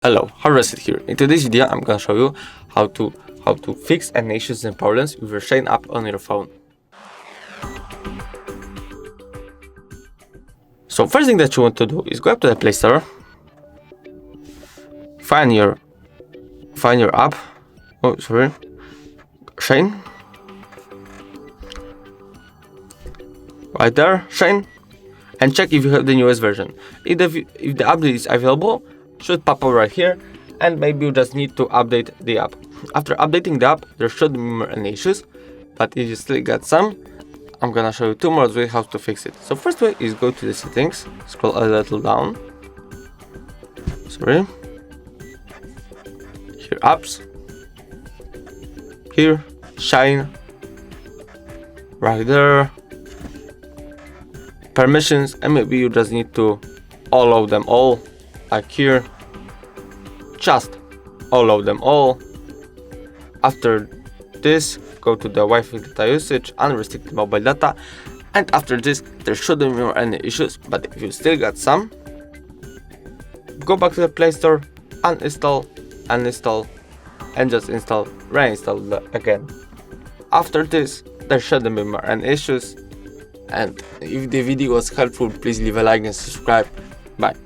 Hello, Harvested here. In today's video, I'm gonna show you how to fix any issues and problems with your Shein app on your phone. So first thing that you want to do is go up to the Play Store, find your app. Oh, sorry, Shein. Right there, Shein, and check if you have the newest version. If the update is available, should pop up right here, and maybe you just need to update the app. After updating the app, there shouldn't be any issues, but if you still got some, I'm gonna show you two more ways how to fix it. So first way is go to the settings, scroll a little down, sorry, here apps, here Shein, right there, permissions, and maybe you just need to allow them all, like here, just allow them all. After this, go to the Wi-Fi data usage, unrestricted mobile data, and after this there shouldn't be any issues, but if you still got some, go back to the Play Store, uninstall, and just reinstall again. After this, there shouldn't be more any issues, and if the video was helpful, please leave a like and subscribe. Bye.